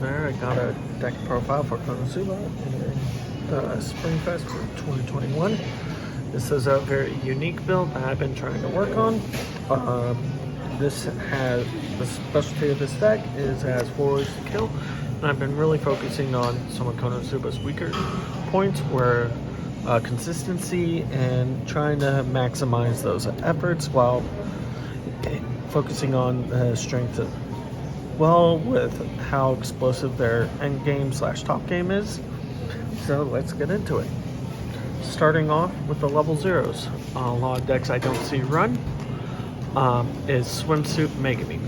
There, I got a deck profile for Konosuba in the Spring Fest for 2021. This is a very unique build that I've been trying to work on. This has the specialty of this deck is it has 4 ways to kill, and I've been really focusing on some of Konosuba's weaker points, where consistency and trying to maximize those efforts while focusing on the strength of with how explosive their end game / top game is. So let's get into it. Starting off with the level zeros. A lot of decks I don't see run is Swimsuit Megami.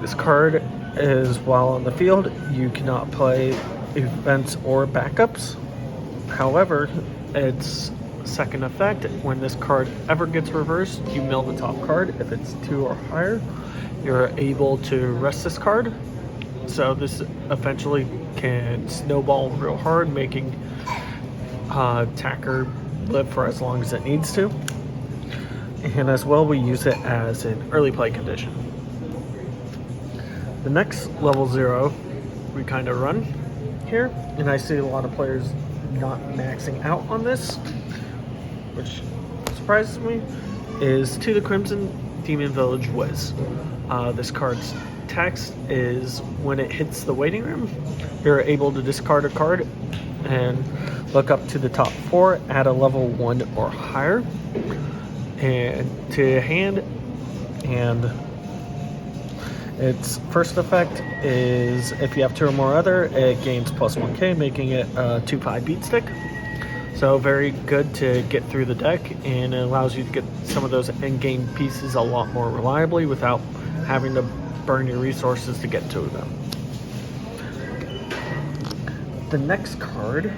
This card is, while on the field, you cannot play events or backups. However, its second effect, when this card ever gets reversed, you mill the top card. If it's 2 or higher, you're able to rest this card. So this eventually can snowball real hard, making attacker live for as long as it needs to. And as well, we use it as an early play condition. The next level 0 we kind of run here, and I see a lot of players not maxing out on this, which surprises me, is To the Crimson Demon Village Weiss. This card's text is, when it hits the waiting room, you're able to discard a card and look up to the top 4 at a level 1 or higher and to hand. And its first effect is, if you have 2 or more other, it gains +1k, making it a 2/5 beat stick. So very good to get through the deck, and it allows you to get some of those end game pieces a lot more reliably without having to burn your resources to get to them. The next cards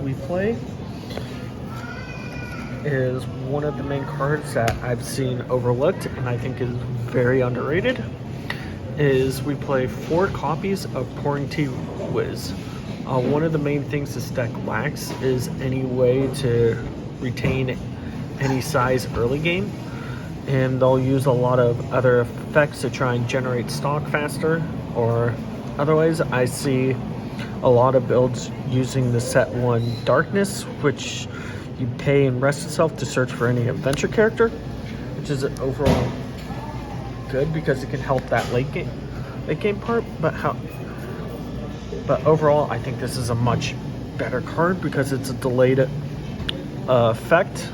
we play is one of the main cards that I've seen overlooked and I think is very underrated. Is we play 4 copies of Pouring Tea Wiz. One of the main things this deck lacks is any way to retain any size early game, and they'll use a lot of other effects to try and generate stock faster, or otherwise I see a lot of builds using the set 1 Darkness, which you pay and rest itself to search for any adventure character, which is overall good because it can help that late game part, but overall, I think this is a much better card because it's a delayed effect,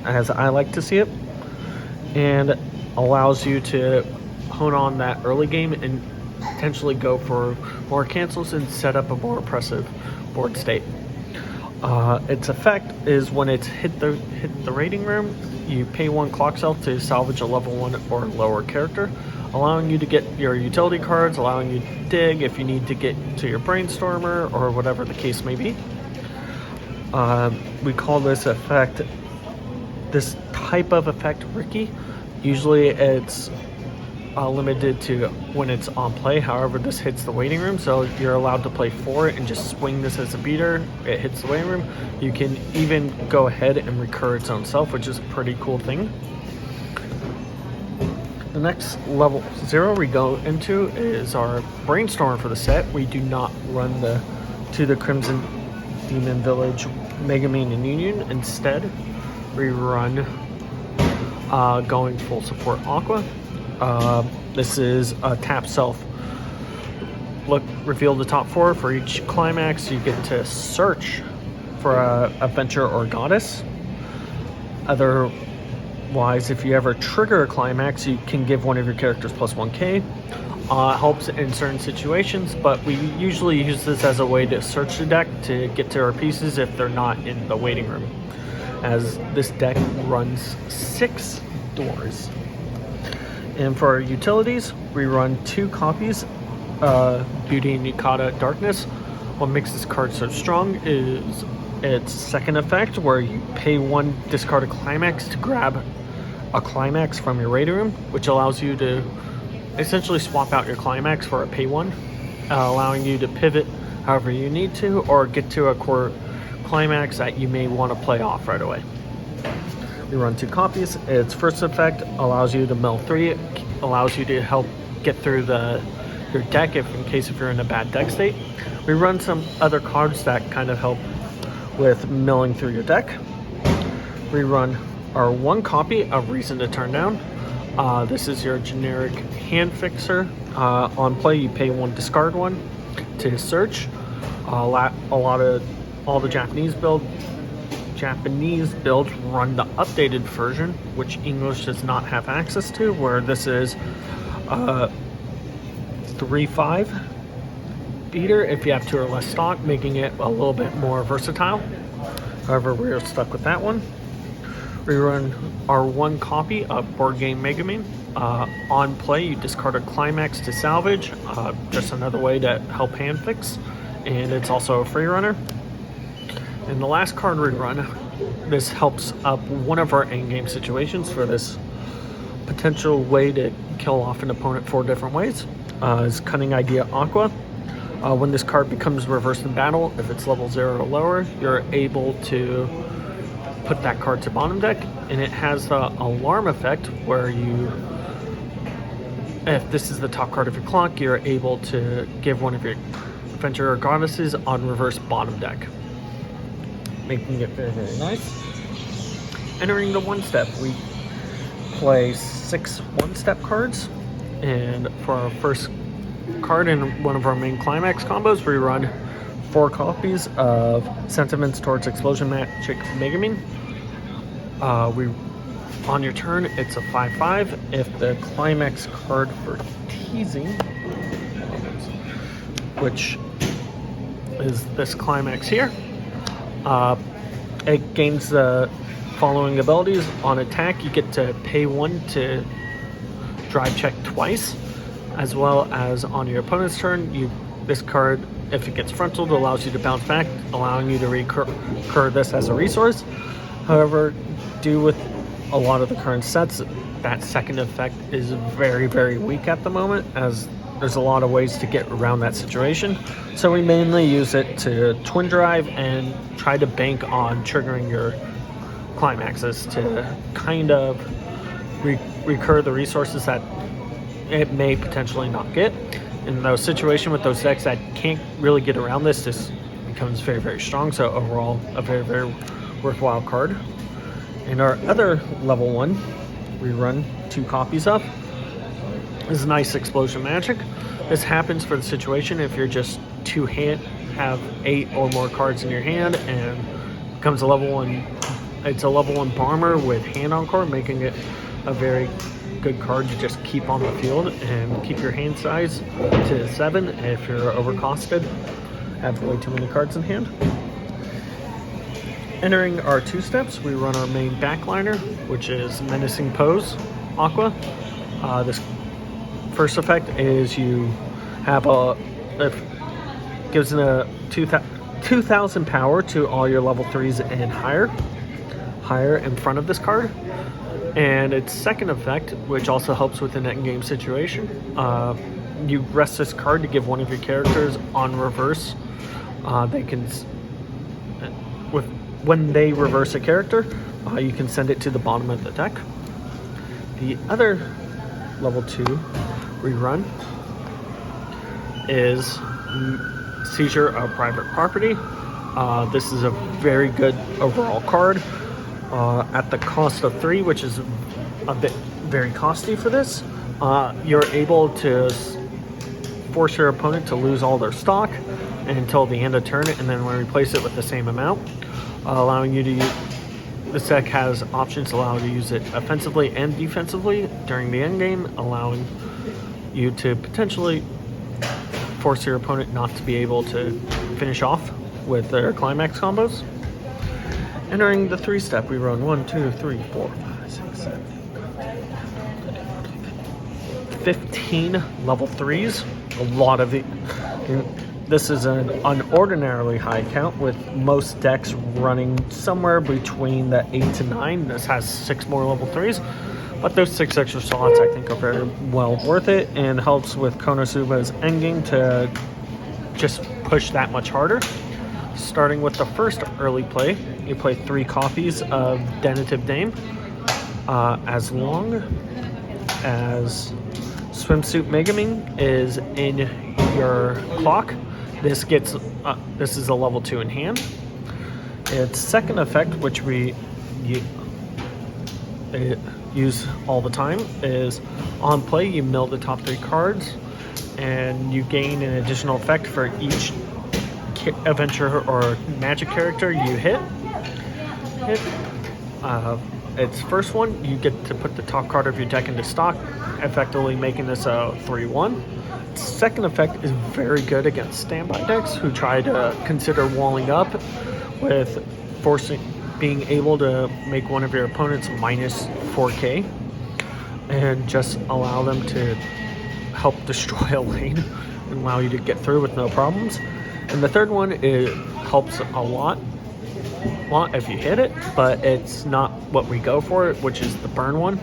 as I like to see it, and allows you to hone on that early game and potentially go for more cancels and set up a more oppressive board state. Its effect is, when it's hit the rating room, you pay 1 clock cell to salvage a level 1 or lower character, allowing you to get your utility cards, allowing you to dig if you need to get to your brainstormer or whatever the case may be. We call this type of effect Ricky. Usually it's limited to when it's on play. However, this hits the waiting room, so you're allowed to play 4 and just swing this as a beater. It hits the waiting room. You can even go ahead and recur its own self, which is a pretty cool thing. The next level 0 we go into is our brainstorm for the set. We do not run the To the Crimson Demon Village Megamine and Union. Instead, we run going full support Aqua. This is a tap self. Reveal the top 4 for each climax. You get to search for a adventure or goddess. Otherwise, if you ever trigger a climax, you can give one of your characters +1k. Helps in certain situations, but we usually use this as a way to search the deck to get to our pieces if they're not in the waiting room, as this deck runs 6 doors. And for our utilities, we run 2 copies, Beauty and Yukata Darkness. What makes this card so strong is its second effect, where you pay 1, discard a climax to grab a climax from your rating room, which allows you to essentially swap out your climax for a pay 1, allowing you to pivot however you need to, or get to a core climax that you may want to play off right away. We run 2 copies. Its first effect allows you to mill 3 allows you to help get through your deck in case if you're in a bad deck state. We run some other cards that kind of help with milling through your deck. We run our 1 copy of Reason to Turn Down. This is your generic hand fixer. On play, you pay 1, discard 1 to search. All the Japanese builds run the updated version, which English does not have access to, where this is 3/5 beater if you have 2 or less stock, making it a little bit more versatile. However, we're stuck with that one. We run our 1 copy of Board Game Megumin. On play, you discard a climax to salvage, just another way to help hand fix, and it's also a free runner. And the last card we run, this helps up one of our endgame situations for this potential way to kill off an opponent 4 different ways, is Cunning Idea Aqua. When this card becomes reversed in battle, if it's level 0 or lower, you're able to put that card to bottom deck, and it has the alarm effect where if this is the top card of your clock, you're able to give one of your Adventure or Goddesses on reverse bottom deck, making it very, very nice. Entering the 1-step, we play 6 1-step cards, and for our first card in one of our main climax combos, we run 4 copies of Sentiments Towards Explosion Magic Megumin. On your turn, it's a 5/5. If the climax card for teasing, which is this climax here, it gains the following abilities. On attack, you get to pay 1 to drive check twice, as well as on your opponent's turn, this card, if it gets frontaled, allows you to bounce back, allowing you to recur this as a resource. However, due with a lot of the current sets, that second effect is very, very weak at the moment, as there's a lot of ways to get around that situation. So we mainly use it to twin drive and try to bank on triggering your climaxes to kind of recur the resources that it may potentially not get. In those situations with those decks that can't really get around this becomes very, very strong. So overall, a very, very worthwhile card. In our other level 1, we run 2 copies of. This is nice Explosion Magic. This happens for the situation if you're just have 8 or more cards in your hand, and becomes a level 1. It's a level 1 bomber with hand encore, making it a very good card to just keep on the field and keep your hand size to 7 if you're overcosted, have way too many cards in hand. Entering our 2 steps, we run our main backliner, which is Menacing Pose Aqua. This first effect is you have gives a 2,000 power to all your level 3s and higher in front of this card. And its second effect, which also helps with an endgame situation, you rest this card to give one of your characters on reverse. When they reverse a character, you can send it to the bottom of the deck. The other level 2 rerun is Seizure of Private Property. This is a very good overall card. At the cost of 3, which is a bit very costly for this, you're able to force your opponent to lose all their stock until the end of turn, and then replace it with the same amount, allowing you to use. This deck has options allowing you to use it offensively and defensively during the end game, allowing you to potentially force your opponent not to be able to finish off with their climax combos. Entering the 3-step, we run 1, 2, 3, 4, 5, 6, 7, 15 level 3s. A lot of it. This is an unordinarily high count, with most decks running somewhere between the 8 to 9. This has 6 more level 3s, but those 6 extra slots I think are very well worth it, and helps with Konosuba's endgame to just push that much harder. Starting with the first early play, you play 3 copies of Denitive Dame. As long as Swimsuit Megaming is in your clock. This is a level 2 in hand. Its second effect, which we use all the time, is on play you mill the top 3 cards, and you gain an additional effect for each adventure or magic character you hit. Its first one, you get to put the top card of your deck into stock, effectively making this a 3/1. Second effect is very good against standby decks who try to consider walling up with being able to make one of your opponents minus 4K and just allow them to help destroy a lane and allow you to get through with no problems. And the third one, it helps a lot if you hit it, but it's not what we go for, which is the burn one.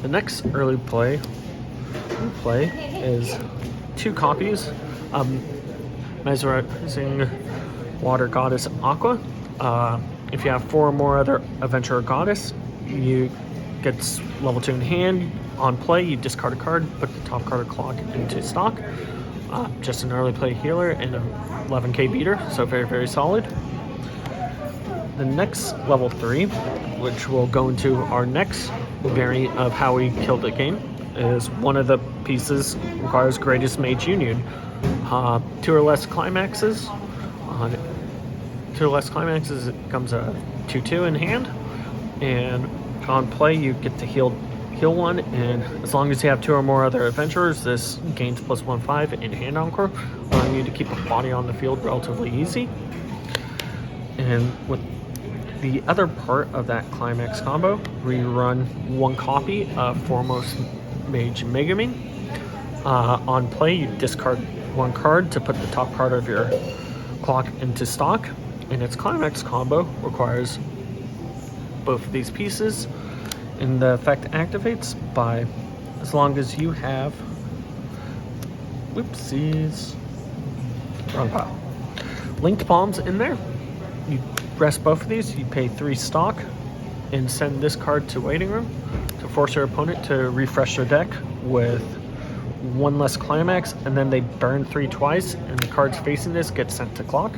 The next early play is 2 copies. Mesmerizing Water Goddess Aqua. If you have 4 or more other Adventurer Goddess, you get level 2 in hand. On play, you discard a card, put the top card of clock into stock. Just an early play healer and an 11k beater, so very, very solid. The next level 3, which will go into our next variant of how we kill the game, is one of the pieces requires Greatest Mage Union. 2 or less climaxes. 2 or less climaxes, it becomes a 2/2 in hand, and on play you get to heal 1, and as long as you have 2 or more other adventurers, this gains +1/5 in hand encore, allowing you to keep a body on the field relatively easy. And with the other part of that climax combo, we run 1 copy of Foremost Mage Megaming. On play, you discard 1 card to put the top card of your clock into stock, and its climax combo requires both of these pieces, and the effect activates by as long as you have wrong pile linked palms in there. You rest both of these, you pay 3 stock and send this card to waiting room to force your opponent to refresh their deck with 1 less climax, and then they burn 3 twice, and the cards facing this get sent to clock,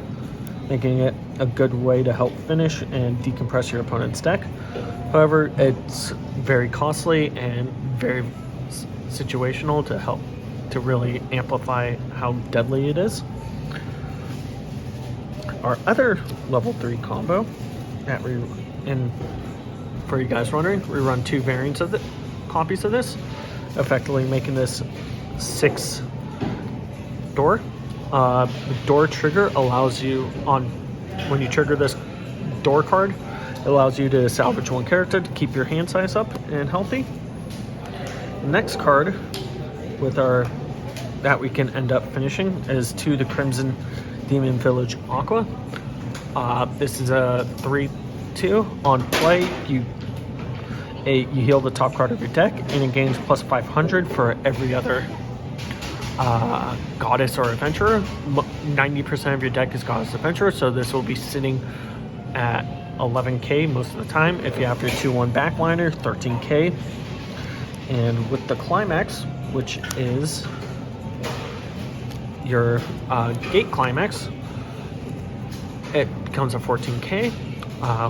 making it a good way to help finish and decompress your opponent's deck. However, it's very costly and very situational to really amplify how deadly it is. Our other level 3 combo that for you guys wondering, we run 2 variants of copies of this, effectively making this 6 door. The door trigger allows you when you trigger this door card, it allows you to salvage 1 character to keep your hand size up and healthy. The next card that we can end up finishing is to the Crimson Demon Village Aqua. This is a 3/2. On play, you heal the top card of your deck, and it gains +500 for every other Goddess or Adventurer. 90% of your deck is Goddess Adventurer, so this will be sitting at 11k most of the time. If you have your 2/1 backliner, 13k. And with the climax, which is your gate climax, it becomes a 14k.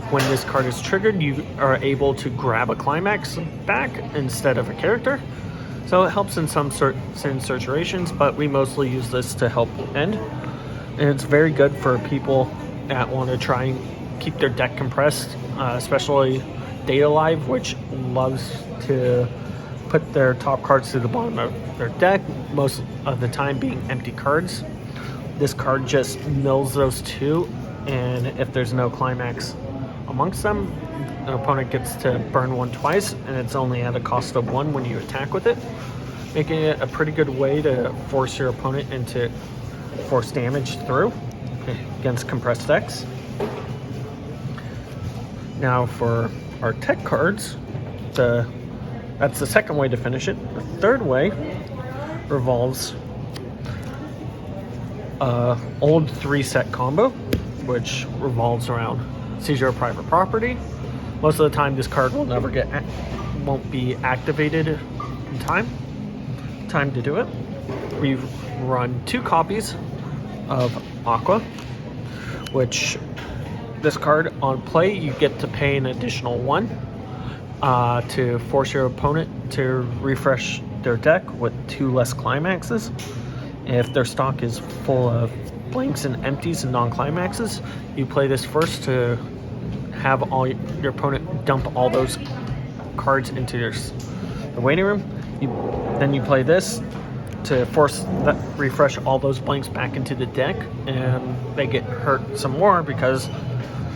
When this card is triggered, you are able to grab a climax back instead of a character. So it helps in some certain situations, but we mostly use this to help end. And it's very good for people that want to try and keep their deck compressed, especially Data Live, which loves to put their top cards to the bottom of their deck, most of the time being empty cards. This card just mills those 2, and if there's no climax amongst them, the opponent gets to burn 1 twice, and it's only at a cost of 1 when you attack with it, making it a pretty good way to force your opponent into force damage through against compressed decks. Now for our tech cards, that's the second way to finish it. The third way revolves old 3-set combo, which revolves around Seizure of Private Property. Most of the time this card will never get won't be activated in time to do it. We run 2 copies of Aqua, which this card on play you get to pay an additional 1 to force your opponent to refresh their deck with 2 less climaxes. If their stock is full of blanks and empties and non-climaxes, you play this first to have all your opponent dump all those cards into the waiting room. Then you play this to force that refresh all those blanks back into the deck, and they get hurt some more because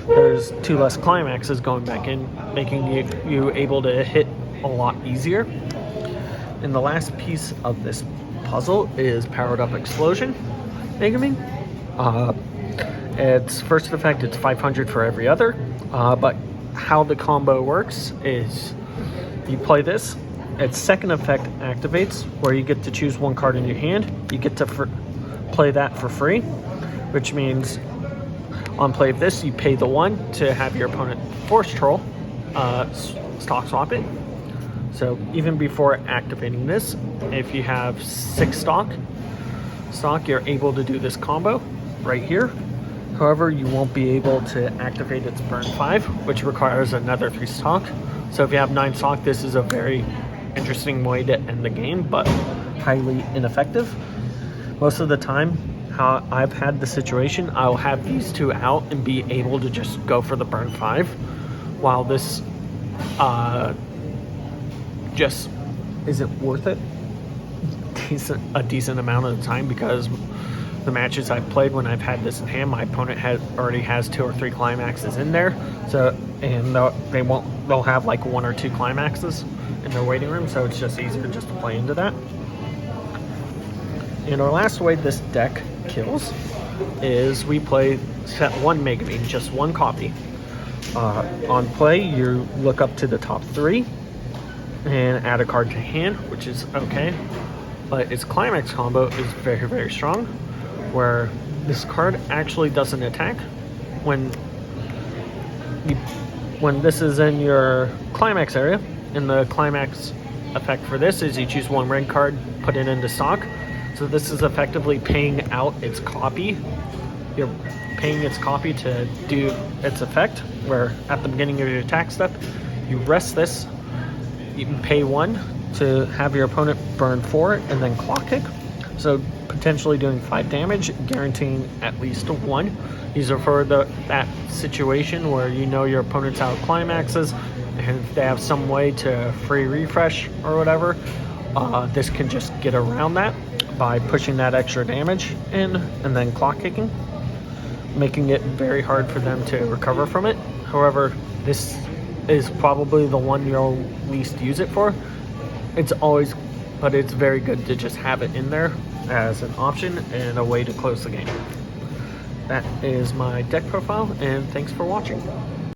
there's 2 less climaxes going back in, making you able to hit a lot easier. And the last piece of this puzzle is Powered Up Explosion Megaming. Its first effect, it's 500 for every other, but how the combo works is you play this, its second effect activates where you get to choose 1 card in your hand. You get to play that for free, which means on play of this you pay the 1 to have your opponent force troll, stock swap it. So even before activating this, if you have 6 stock, you're able to do this combo right here. However, you won't be able to activate its burn 5, which requires another 3 stock. So if you have 9 stock, this is a very interesting way to end the game, but highly ineffective. Most of the time, how I've had the situation, I'll have these 2 out and be able to just go for the burn 5, while this just isn't worth it a decent amount of the time, because the matches I've played when I've had this in hand, my opponent already has 2 or 3 climaxes in there, so and they'll have like 1 or 2 climaxes in their waiting room, so it's just easier just to play into that. And our last way this deck kills is we play set 1 Megaming, just 1 copy. On play, you look up to the top 3 and add a card to hand, which is okay, but its climax combo is very, very strong, where this card actually doesn't attack when this is in your climax area. And the climax effect for this is you choose 1 red card, put it into stock. So this is effectively paying out its copy. You're paying its copy to do its effect, where at the beginning of your attack step, you rest this, you can pay 1 to have your opponent burn 4 and then clock kick. So potentially doing 5 damage, guaranteeing at least 1. These are for that situation where you know your opponent's out of climaxes, and if they have some way to free refresh or whatever, this can just get around that by pushing that extra damage in and then clock kicking, making it very hard for them to recover from it. However, this is probably the one you'll least use it for. But it's very good to just have it in there as an option and a way to close the game. That is my deck profile, and thanks for watching.